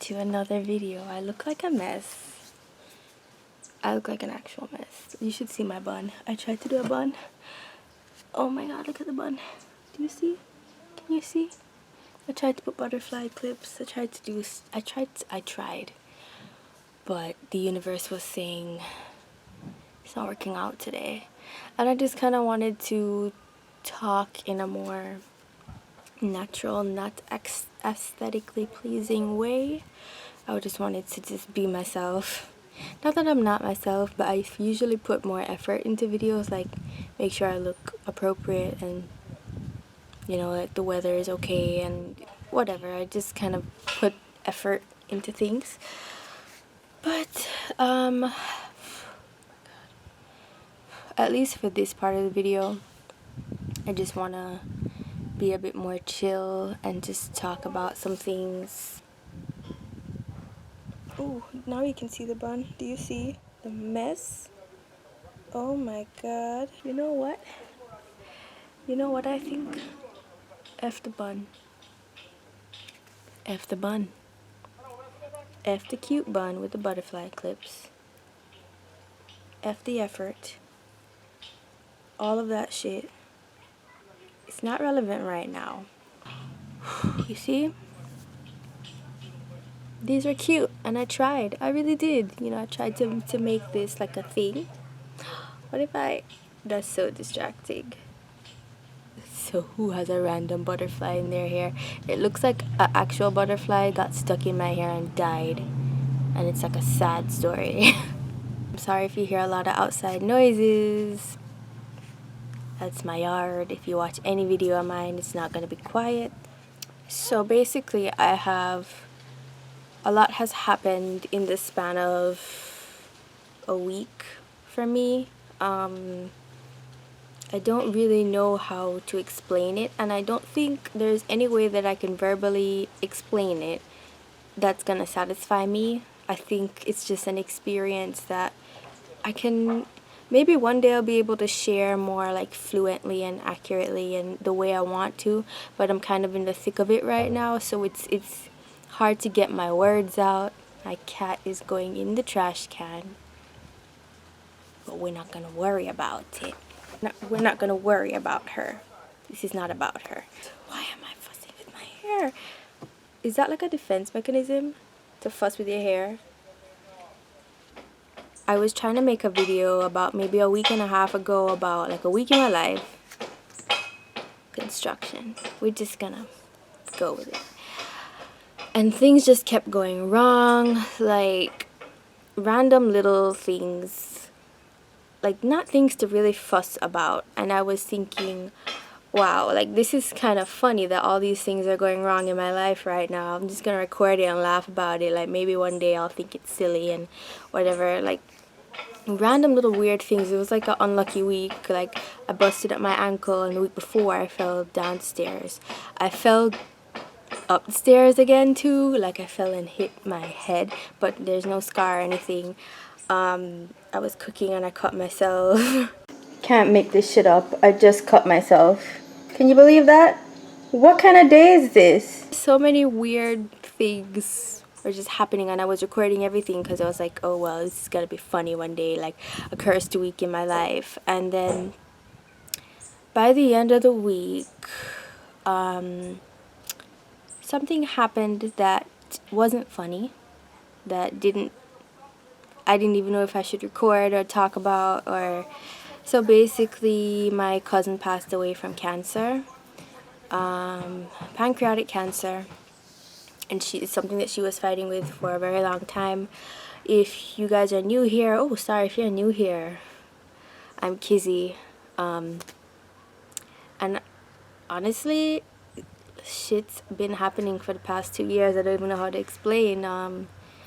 to another video. I look like a mess. I look like an actual mess. You should see my bun. I tried to do a bun. Oh my god, look at the bun. Do you see? Can you see? I tried to put butterfly clips. I tried. But the universe was saying it's not working out today. And I just kind of wanted to talk in a more natural, not aesthetically pleasing way. I just wanted to just be myself. Not that I'm not myself, but I usually put more effort into videos, like make sure I look appropriate and, you know, like the weather is okay and whatever. I just kind of put effort into things. But at least for this part of the video, I just want to be a bit more chill and just talk about some things. Oh, now you can see the bun. Do you see the mess? Oh my god. You know what? You know what I think? F the bun. F the bun. F the cute bun with the butterfly clips. F the effort. All of that shit. It's not relevant right now. You see? These are cute and I tried. I really did. You know, I tried to make this like a thing. What if that's so distracting. So who has a random butterfly in their hair? It looks like an actual butterfly got stuck in my hair and died. And it's like a sad story. I'm sorry if you hear a lot of outside noises. That's my yard. If you watch any video of mine, it's not going to be quiet. So basically, a lot has happened in the span of a week for me. I don't really know how to explain it, and I don't think there's any way that I can verbally explain it that's gonna satisfy me. I think it's just an experience that I can, maybe one day I'll be able to share more like fluently and accurately and the way I want to, but I'm kind of in the thick of it right now, so it's hard to get my words out. My cat is going in the trash can, but we're not gonna worry about it. We're not gonna worry about her. This is not about her. Why am I fussing with my hair? Is that like a defense mechanism to fuss with your hair? I was trying to make a video about maybe a week and a half ago about like a week in my life. Construction. We're just gonna go with it. And things just kept going wrong, like random little things, like not things to really fuss about. And I was thinking, wow, like this is kind of funny that all these things are going wrong in my life right now. I'm just gonna record it and laugh about it. Like maybe one day I'll think it's silly and whatever. Like random little weird things. It was like an unlucky week. Like I busted up my ankle, and the week before I fell downstairs. I fell upstairs again too. Like I fell and hit my head, but there's no scar or anything. I was cooking and I cut myself. Can't make this shit up. I just cut myself. Can you believe that? What kind of day is this? So many weird things were just happening, and I was recording everything because I was like, oh well, this is gonna be funny one day, like a cursed week in my life. And then by the end of the week, something happened that wasn't funny, that I didn't even know if I should record or talk about. Or so basically my cousin passed away from cancer, pancreatic cancer, and it's something that she was fighting with for a very long time. If you guys are new here, oh sorry if you're new here, I'm Kizzy, and honestly shit's been happening for the past 2 years. I don't even know how to explain.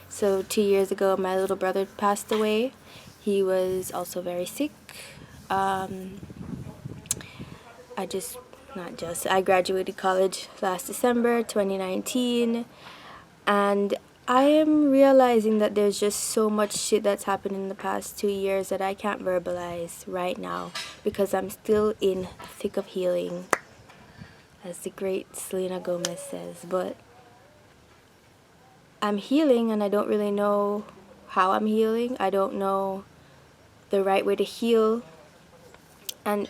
So 2 years ago, my little brother passed away. He was also very sick. I graduated college last December 2019, and I am realizing that there's just so much shit that's happened in the past 2 years that I can't verbalize right now because I'm still in the thick of healing, as the great Selena Gomez says. But I'm healing and I don't really know how I'm healing. I don't know the right way to heal. And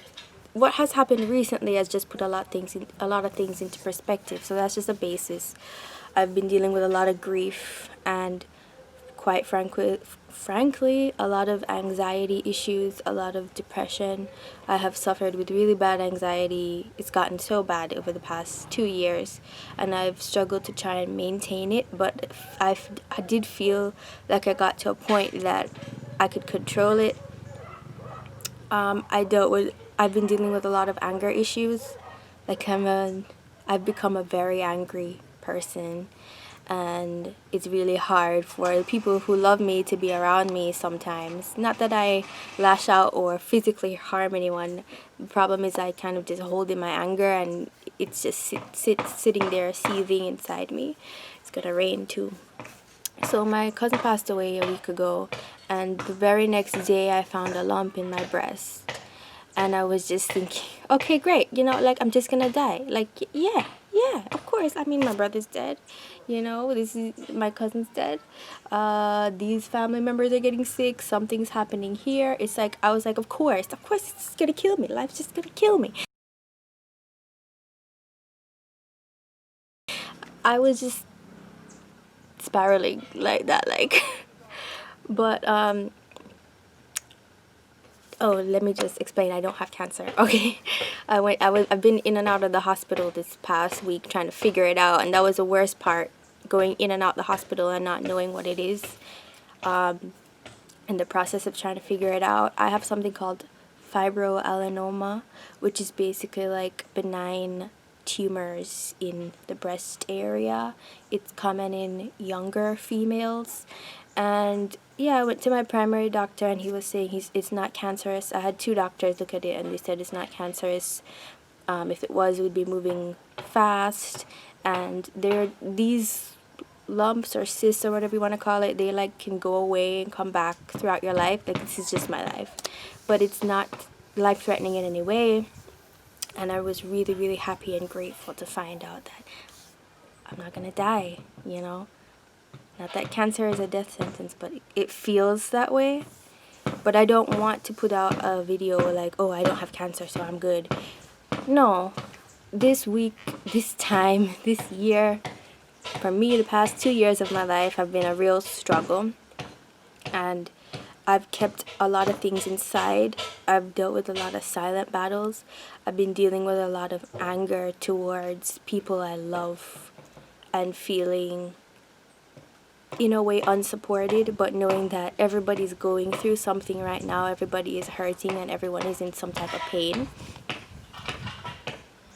what has happened recently has just put a lot of things into perspective. So that's just a basis. I've been dealing with a lot of grief and quite frankly, a lot of anxiety issues, a lot of depression. I have suffered with really bad anxiety. It's gotten so bad over the past 2 years, and I've struggled to try and maintain it, but I did feel like I got to a point that I could control it. I've been dealing with a lot of anger issues. Like I've become a very angry person, and it's really hard for the people who love me to be around me sometimes. Not that I lash out or physically harm anyone. The problem is I kind of just hold in my anger, and it's just sitting there seething inside me. It's gonna rain too. So my cousin passed away a week ago, and the very next day I found a lump in my breast. And I was just thinking, okay, great, like, I'm just gonna die. Like, yeah, of course. I mean, my brother's dead, this is my cousin's dead. These family members are getting sick, something's happening here. It's like, I was like, of course, it's just gonna kill me. Life's just gonna kill me. I was just spiraling like that, like, but, oh, let me just explain. I don't have cancer. Okay. I've been in and out of the hospital this past week trying to figure it out, and that was the worst part, going in and out the hospital and not knowing what it is. In the process of trying to figure it out, I have something called fibroadenoma, which is basically like benign tumors in the breast area. It's common in younger females. And yeah, I went to my primary doctor, and he was saying it's not cancerous. I had 2 doctors look at it, and they said it's not cancerous. If it was, it would be moving fast. And these lumps or cysts or whatever you want to call it, they like can go away and come back throughout your life. Like, this is just my life, but it's not life-threatening in any way. And I was really, really happy and grateful to find out that I'm not gonna die, Not that cancer is a death sentence, but it feels that way. But I don't want to put out a video like, oh, I don't have cancer, so I'm good. No. This week, this time, this year, for me, the past 2 years of my life have been a real struggle. And I've kept a lot of things inside. I've dealt with a lot of silent battles. I've been dealing with a lot of anger towards people I love, and feeling, in a way, unsupported, but knowing that everybody's going through something right now. Everybody is hurting, and everyone is in some type of pain.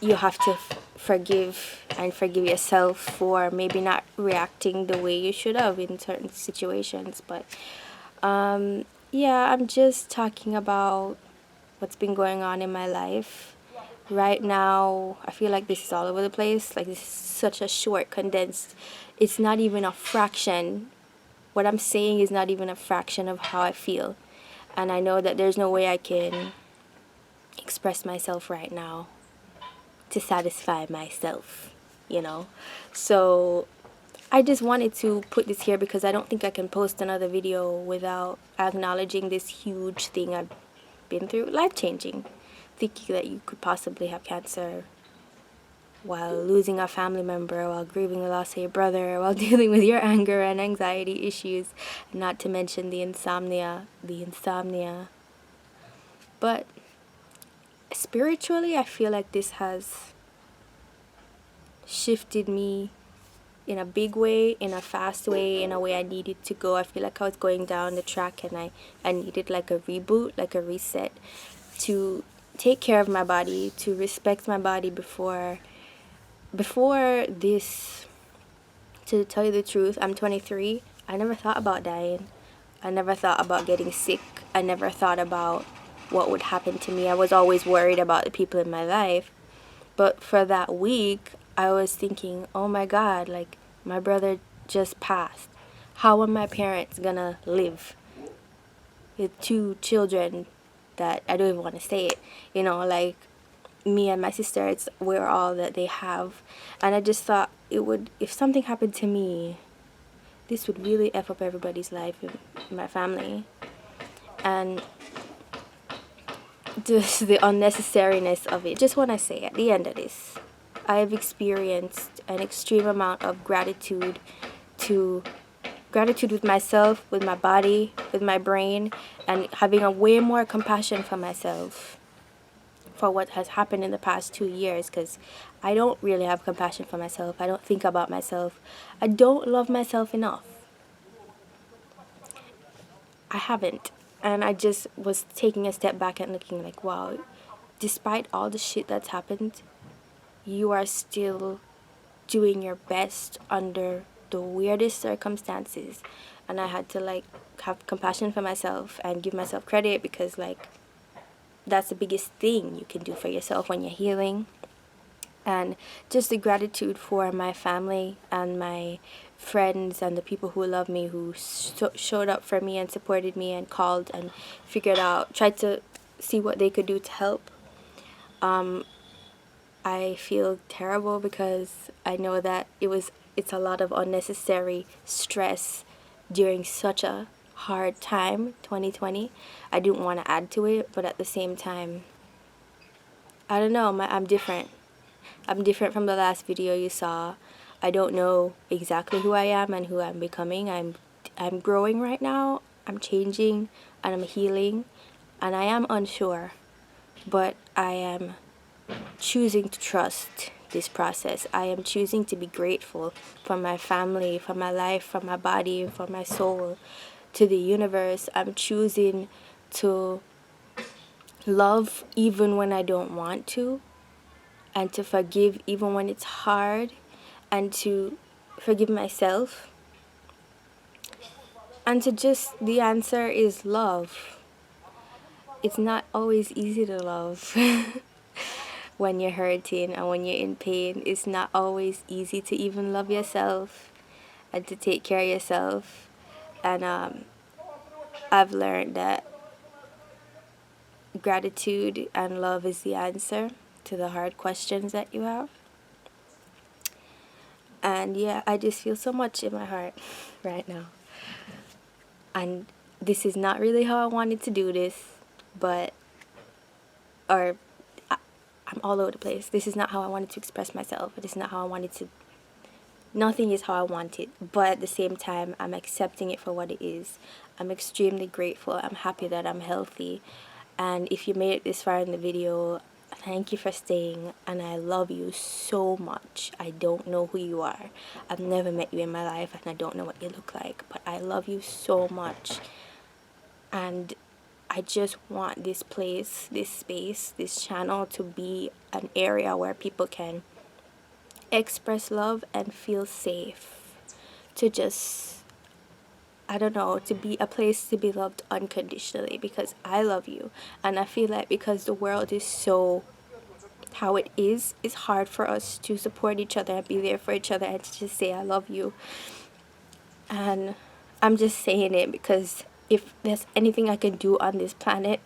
You have to forgive yourself for maybe not reacting the way you should have in certain situations. But yeah, I'm just talking about what's been going on in my life. Right now, I feel like this is all over the place. Like, this is such a short, condensed. It's not even a fraction. What I'm saying is not even a fraction of how I feel. And I know that there's no way I can express myself right now to satisfy myself, So I just wanted to put this here because I don't think I can post another video without acknowledging this huge thing I've been through. Life-changing. Thinking that you could possibly have cancer while losing a family member, while grieving the loss of your brother, while dealing with your anger and anxiety issues, not to mention the insomnia. But spiritually, I feel like this has shifted me in a big way, in a fast way, in a way I needed to go. I feel like I was going down the track, and I needed like a reboot, like a reset, to take care of my body, to respect my body before this. To tell you the truth, I'm 23. I never thought about dying. I never thought about getting sick. I never thought about what would happen to me. I was always worried about the people in my life. But for that week, I was thinking, oh my God, like, my brother just passed. How are my parents gonna live with 2 children that I don't even want to say it, like, me and my sister, we're all that they have. And I just thought, if something happened to me, this would really F up everybody's life in my family. And just the unnecessariness of it. Just want to say at the end of this, I have experienced an extreme amount of gratitude with myself, with my body, with my brain, and having a way more compassion for myself for what has happened in the past 2 years, because I don't really have compassion for myself. I don't think about myself. I don't love myself enough. I haven't. And I just was taking a step back and looking like, wow, despite all the shit that's happened, you are still doing your best under the weirdest circumstances. And I had to like have compassion for myself and give myself credit, because like that's the biggest thing you can do for yourself when you're healing. And just the gratitude for my family and my friends and the people who love me, who showed up for me and supported me and called and tried to see what they could do to help. I feel terrible because I know that it's a lot of unnecessary stress during such a hard time, 2020. I didn't want to add to it, but at the same time, I don't know, I'm different. I'm different from the last video you saw. I don't know exactly who I am and who I'm becoming. I'm growing right now. I'm changing and I'm healing, and I am unsure, but I am choosing to trust this process. I am choosing to be grateful for my family, for my life, for my body, for my soul, to the universe. I'm choosing to love even when I don't want to, and to forgive even when it's hard, and to forgive myself, and to just, the answer is love. It's not always easy to love. When you're hurting and when you're in pain, it's not always easy to even love yourself and to take care of yourself. And I've learned that gratitude and love is the answer to the hard questions that you have. And yeah, I just feel so much in my heart right now. And this is not really how I wanted to do this, but, or I'm all over the place. This is not how I wanted to express myself. This is not how I wanted to, nothing is how I want it. But at the same time, I'm accepting it for what it is. I'm extremely grateful. I'm happy that I'm healthy. And if you made it this far in the video, thank you for staying, and I love you so much. I don't know who you are. I've never met you in my life, and I don't know what you look like, but I love you so much. And I just want this place, this space, this channel to be an area where people can express love and feel safe. To just, I don't know, to be a place to be loved unconditionally, because I love you. And I feel like because the world is so how it is, it's hard for us to support each other and be there for each other and to just say I love you. And I'm just saying it because if there's anything I can do on this planet,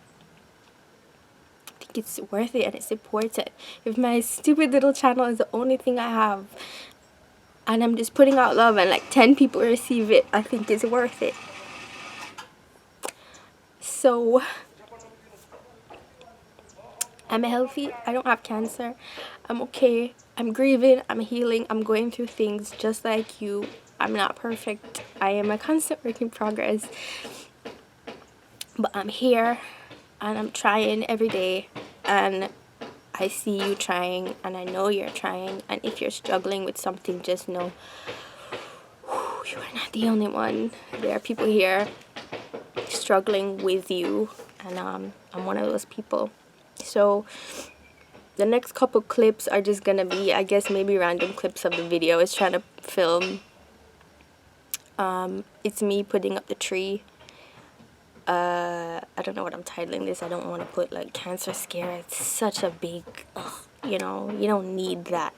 I think it's worth it and it's important. If my stupid little channel is the only thing I have and I'm just putting out love and like 10 people receive it, I think it's worth it. So I'm healthy. I don't have cancer. I'm okay. I'm grieving. I'm healing. I'm going through things just like you. I'm not perfect. I am a constant work in progress. But I'm here and I'm trying every day. And I see you trying and I know you're trying. And if you're struggling with something, just know you are not the only one. There are people here struggling with you. And I'm one of those people. So the next couple clips are just gonna be, I guess, maybe random clips of the video I was trying to film. It's me putting up the tree. I don't know what I'm titling this. I don't want to put like cancer scare. It's such a big, you know, you don't need that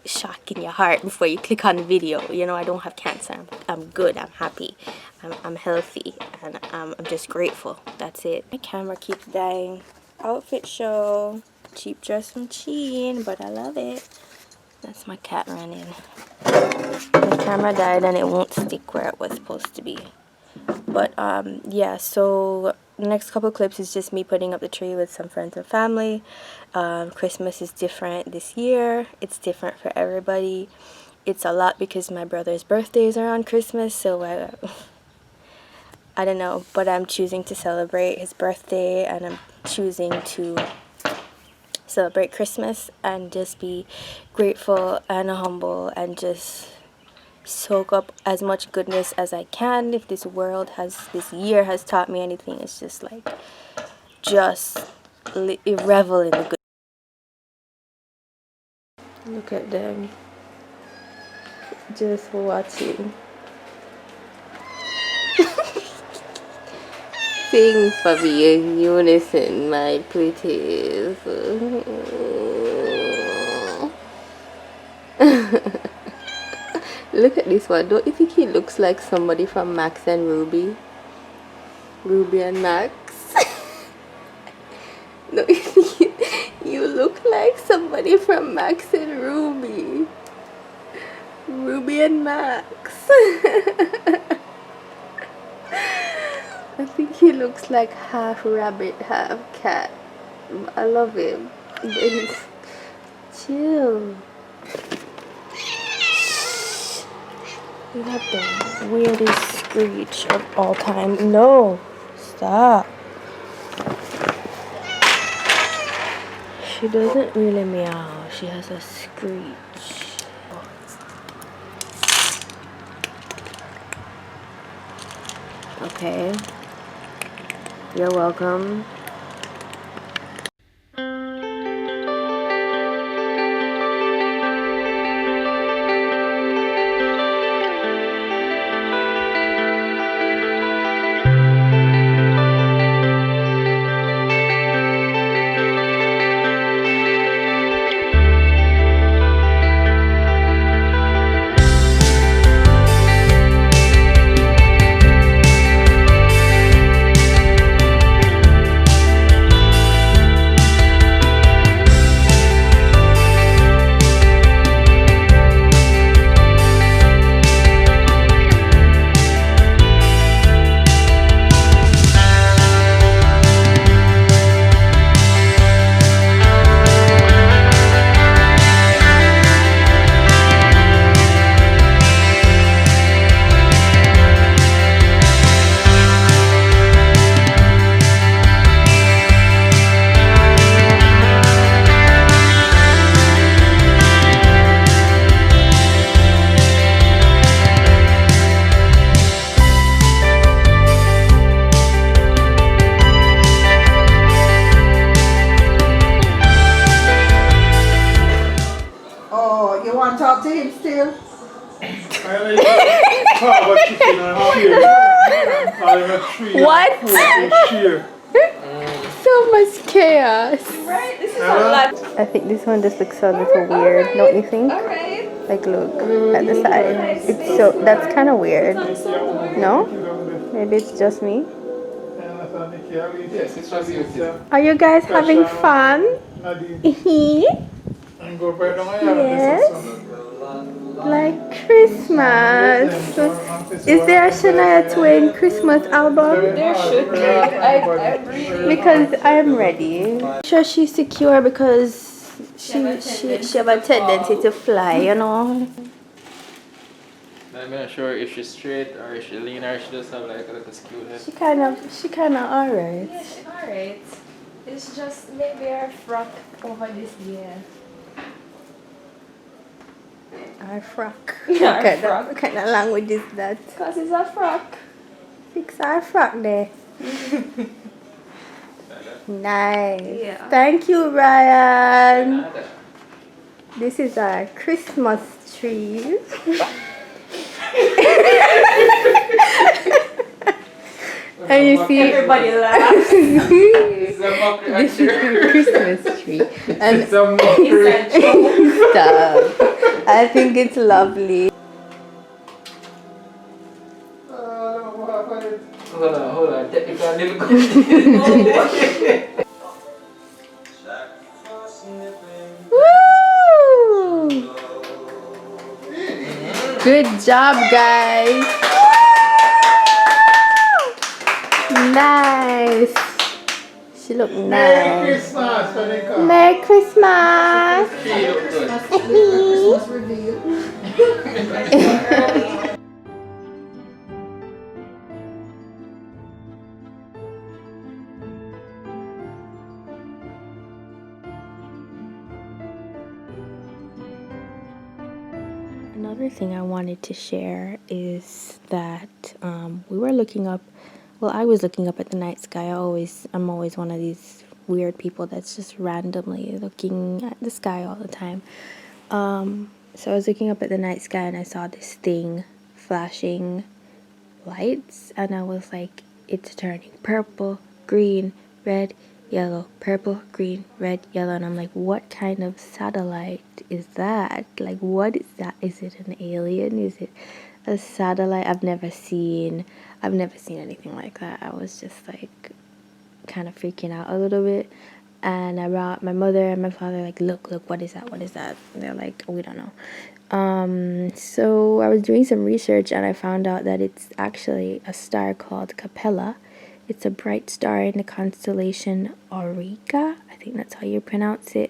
shock in your heart before you click on the video. You know, I don't have cancer. I'm good. I'm happy. I'm healthy. And I'm just grateful. That's it. My camera keeps dying. Outfit show. Cheap dress from Shein, but I love it. That's my cat running. The camera died and it won't stick where it was supposed to be. But yeah, so the next couple clips is just me putting up the tree with some friends and family. Christmas is different this year. It's different for everybody. It's a lot because my brother's birthdays are on Christmas, so I don't know, but I'm choosing to celebrate his birthday, and I'm choosing to celebrate Christmas and just be grateful and humble and just soak up as much goodness as I can. If this year has taught me anything, it's just like just revel in the good. Look at them just watching. Sing for me in unison, my pretties. Look at this one. Don't you think he looks like somebody from Max and Ruby? Ruby and Max? Don't you think you look like somebody from Max and Ruby? Ruby and Max. I think he looks like half rabbit, half cat. I love him. But he's chill. You have the weirdest screech of all time. No, stop. She doesn't really meow. She has a screech. Okay. You're welcome. Talk to him still. What? So much chaos. Right? This is a lot. I think this one just looks a little weird, don't you think? Alright. Like look at the side. It's so that's kind of weird. No? Maybe it's just me. Are you guys having fun? Yes. Like Christmas. Is there a Shania Twain Christmas album? There should be. I really Because I'm ready. Sure she's secure because she have a tendency to fly, you know. I'm not sure if she's straight or if she lean or she just have like a little skewed head. She kind of alright. Yeah, alright. It's just maybe our frock over this year. Our frock. Yeah, What frock. kind of language is that? Because it's a frock. Fix our frock there. Nice. Yeah. Thank you, Ryan. This is our Christmas tree. And you see, Everybody laughs. It's a mockery. this is our Christmas tree. And It's a mockery. stop. I think it's lovely. Hold on. Technical difficulty. Woo! Good job, guys. Nice. She look nice. Merry Christmas when they come. Merry Christmas. She look good. Christmas reveal. Another thing I wanted to share is that we were looking up. Well, I was looking up at the night sky. I'm always one of these weird people that's just randomly looking at the sky all the time. So I was looking up at the night sky and I saw this thing flashing lights, and I was like, it's turning purple, green, red, yellow, purple, green, red, yellow. And I'm like, what kind of satellite is that? Like, what is that? Is it an alien? Is it a satellite? I've never seen anything like that. I was just like kind of freaking out a little bit, and I brought my mother and my father, like, look, what is that? And they're like, we don't know. So I was doing some research and I found out that it's actually a star called Capella. It's a bright star in the constellation Auriga. I think that's how you pronounce it.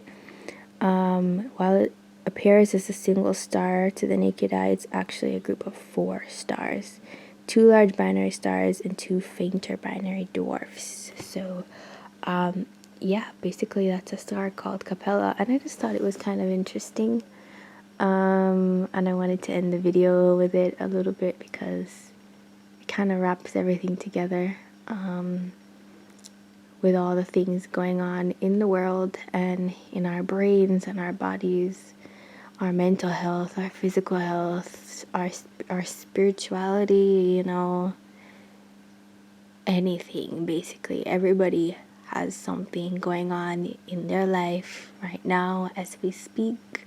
While it appears as a single star to the naked eye, it's actually a group of 4 stars. 2 large binary stars and 2 fainter binary dwarfs. So, yeah, basically that's a star called Capella, and I just thought it was kind of interesting. And I wanted to end the video with it a little bit because it kind of wraps everything together, with all the things going on in the world and in our brains and our bodies, our mental health, our physical health, our spirituality, you know, anything basically. Everybody has something going on in their life right now as we speak.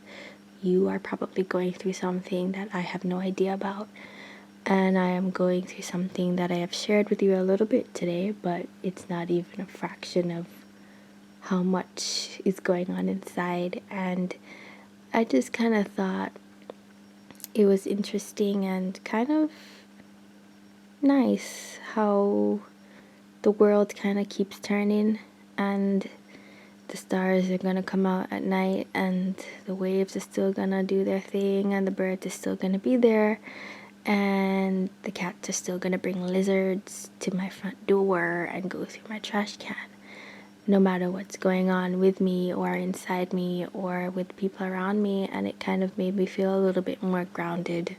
You are probably going through something that I have no idea about, and I am going through something that I have shared with you a little bit today, but it's not even a fraction of how much is going on inside. And I just kind of thought it was interesting and kind of nice how the world kind of keeps turning, and the stars are gonna come out at night, and the waves are still gonna do their thing, and the birds are still gonna be there, and the cats are still gonna bring lizards to my front door and go through my trash can, no matter what's going on with me or inside me or with people around me. And it kind of made me feel a little bit more grounded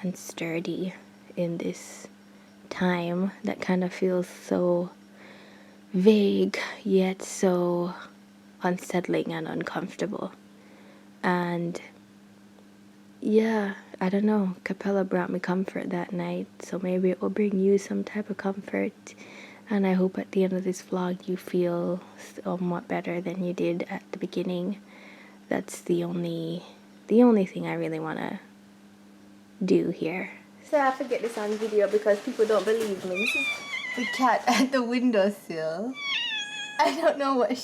and sturdy in this time that kind of feels so vague yet so unsettling and uncomfortable. And yeah, I don't know, Capella brought me comfort that night, so maybe it will bring you some type of comfort. And I hope at the end of this vlog you feel somewhat better than you did at the beginning. That's the only thing I really want to do here. So I have to get this on video because people don't believe me. This is the cat at the windowsill. I don't know what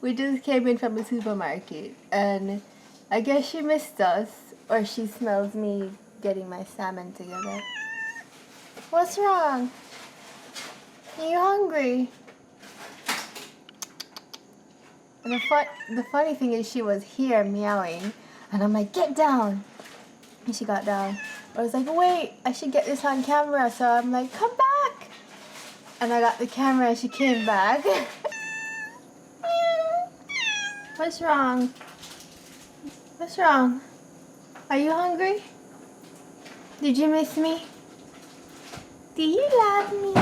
we just came in from the supermarket, and I guess she missed us, or she smells me getting my salmon together. What's wrong? Are you hungry? And the funny thing is, she was here meowing, and I'm like, get down. And she got down. I was like, wait, I should get this on camera. So I'm like, come back. And I got the camera and she came back. What's wrong? What's wrong? Are you hungry? Did you miss me? Do you love me?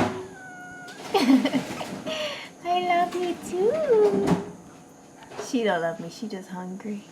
I love you too. She don't love me, she just hungry.